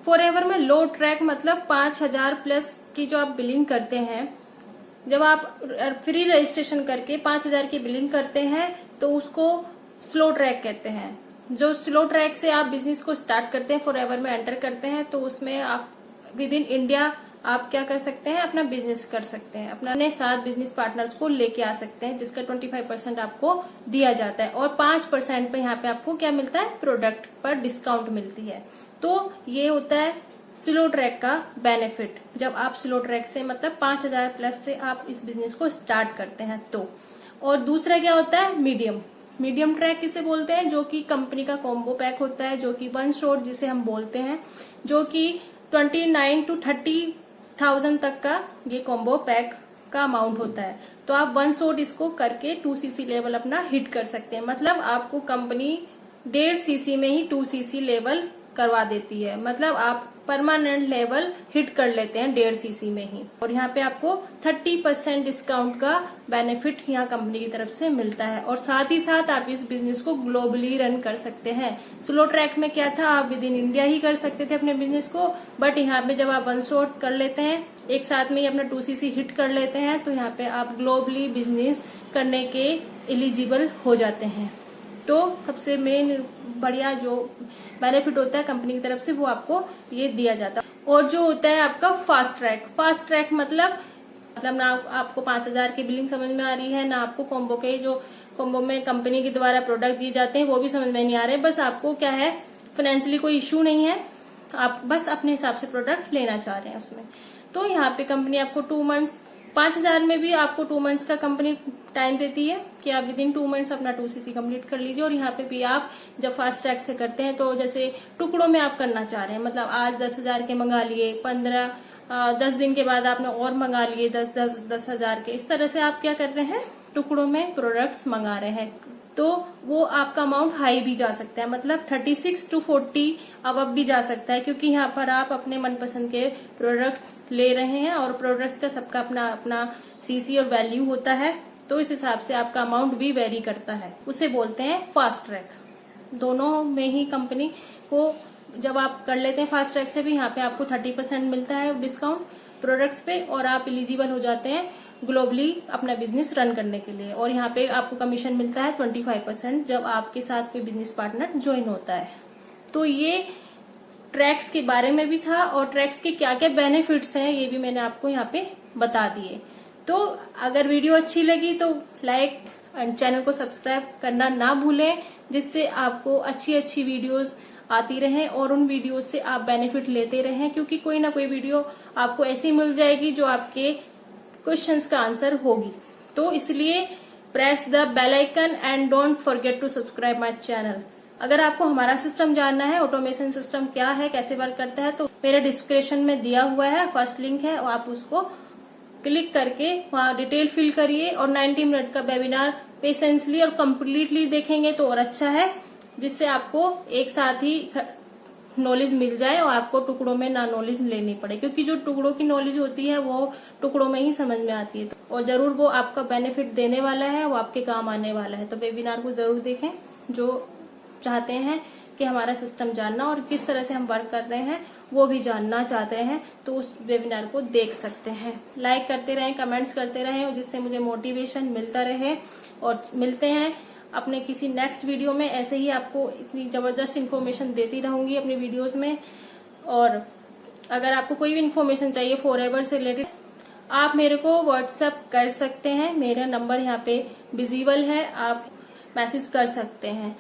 Forever में लो track मतलब 5,000 plus की जो आप बिलिंग करते हैं, जब आप फ्री रजिस्ट्रेशन करके 5,000 की बिलिंग करते हैं तो उसको स्लो ट्रैक कहते हैं। जो स्लो ट्रैक से आप बिजनेस को स्टार्ट करते हैं, फॉरएवर में एंटर करते हैं, तो उसमें आप विद इन इंडिया आप क्या कर सकते हैं, अपना बिजनेस कर सकते हैं, अपने साथ बिजनेस पार्टनर्स को लेके आ सकते हैं, जिसका 25% आपको दिया जाता है और 5% पे यहाँ पे आपको क्या मिलता है, प्रोडक्ट पर डिस्काउंट मिलती है। तो ये होता है स्लो ट्रैक का बेनिफिट। जब आप स्लो ट्रैक से मतलब 5,000 प्लस से आप इस बिजनेस को स्टार्ट करते हैं तो। और दूसरा क्या होता है, मीडियम ट्रैक किसे बोलते हैं, जो कि कंपनी का कॉम्बो पैक होता है, जो कि वन शॉट जिसे हम बोलते हैं, जो कि 29 to 30,000 तक का ये कॉम्बो पैक का अमाउंट होता है। तो आप वन शॉट इसको करके 2cc लेवल अपना हिट कर सकते हैं। मतलब आपको कंपनी 1.5 cc में ही 2cc लेवल करवा देती है, मतलब आप परमानेंट लेवल हिट कर लेते हैं 1.5 cc में ही। और यहाँ पे आपको 30% डिस्काउंट का बेनिफिट यहाँ कंपनी की तरफ से मिलता है। और साथ ही साथ आप इस बिजनेस को ग्लोबली रन कर सकते हैं। स्लो ट्रैक में क्या था, आप विद इन इंडिया ही कर सकते थे अपने बिजनेस को, बट यहाँ पे जब आप वन शॉट कर लेते हैं, एक साथ में ही अपना 2cc हिट कर लेते हैं, तो यहाँ पे आप ग्लोबली बिजनेस करने के एलिजिबल हो जाते हैं। तो सबसे मेन बढ़िया जो बेनिफिट होता है कंपनी की तरफ से वो आपको ये दिया जाता है। और जो होता है आपका फास्ट ट्रैक मतलब ना आपको 5,000 की बिलिंग समझ में आ रही है, ना आपको कॉम्बो में कंपनी के द्वारा प्रोडक्ट दिए जाते हैं वो भी समझ में नहीं आ रहे, बस आपको क्या है, फाइनेंशियली कोई इश्यू नहीं है, आप बस अपने हिसाब से प्रोडक्ट लेना चाह रहे हैं उसमें। तो यहाँ पे कंपनी आपको 2 मंथ्स, 5,000 में भी आपको 2 मंथ्स का कंपनी टाइम देती है कि आप विद इन 2 मंथ्स अपना 2cc कंप्लीट कर लीजिए। और यहाँ पे भी आप जब फास्ट ट्रैक से करते हैं तो जैसे टुकड़ों में आप करना चाह रहे हैं, मतलब आज 10,000 के मंगा लिए, 10 दिन के बाद आपने और मंगा लिए 10,000 के, इस तरह से आप क्या कर रहे हैं, टुकड़ों में प्रोडक्ट्स मंगा रहे हैं। तो वो आपका अमाउंट हाई भी जा सकता है, मतलब 36 to 40 अब भी जा सकता है, क्योंकि यहाँ पर आप अपने मनपसंद के प्रोडक्ट्स ले रहे हैं और प्रोडक्ट्स का सबका अपना अपना सीसी और वैल्यू होता है, तो इस हिसाब से आपका अमाउंट भी वेरी करता है। उसे बोलते हैं फास्ट ट्रैक। दोनों में ही कंपनी को जब आप कर लेते हैं फास्ट ट्रैक से भी, यहाँ पे आपको 30% मिलता है डिस्काउंट प्रोडक्ट्स पे, और आप एलिजिबल हो जाते हैं ग्लोबली अपना बिजनेस रन करने के लिए। और यहाँ पे आपको कमीशन मिलता है 25% जब आपके साथ कोई बिजनेस पार्टनर ज्वाइन होता है। तो ये ट्रैक्स के बारे में भी था, और ट्रैक्स के क्या क्या बेनिफिट्स हैं ये भी मैंने आपको यहाँ पे बता दिए। तो अगर वीडियो अच्छी लगी तो लाइक एंड चैनल को सब्सक्राइब करना ना भूलें, जिससे आपको अच्छी अच्छी वीडियोस आती रहें और उन वीडियोस से आप बेनिफिट लेते रहें, क्योंकि कोई ना कोई वीडियो आपको ऐसी मिल जाएगी जो आपके क्वेश्चंस का आंसर होगी। तो इसलिए press the bell icon and don't forget to subscribe my channel. अगर आपको हमारा सिस्टम जानना है, ऑटोमेशन सिस्टम क्या है, कैसे वर्क करता है, तो मेरे डिस्क्रिप्शन में दिया हुआ है, फर्स्ट लिंक है, और आप उसको क्लिक करके वहां डिटेल फिल करिए। और 90 मिनट का वेबिनार पेशेंसली और कम्प्लीटली देखेंगे तो और अच्छा है, जिससे आपको एक साथ ही नॉलेज मिल जाए और आपको टुकड़ों में ना नॉलेज लेनी पड़े, क्योंकि जो टुकड़ों की नॉलेज होती है वो टुकड़ों में ही समझ में आती है। और जरूर वो आपका बेनिफिट देने वाला है, वो आपके काम आने वाला है। तो वेबिनार को जरूर देखें। जो चाहते हैं कि हमारा सिस्टम जानना और किस तरह से हम वर्क कर रहे हैं वो भी जानना चाहते हैं, तो उस वेबिनार को देख सकते हैं। लाइक करते रहें, कमेंट्स करते रहें, जिससे मुझे मोटिवेशन मिलता रहे। और मिलते हैं अपने किसी नेक्स्ट वीडियो में। ऐसे ही आपको इतनी जबरदस्त इन्फॉर्मेशन देती रहूंगी अपनी वीडियोस में। और अगर आपको कोई भी इन्फॉर्मेशन चाहिए फॉरएवर से रिलेटेड, आप मेरे को व्हाट्सएप कर सकते हैं। मेरा नंबर यहाँ पे विजिबल है, आप मैसेज कर सकते हैं।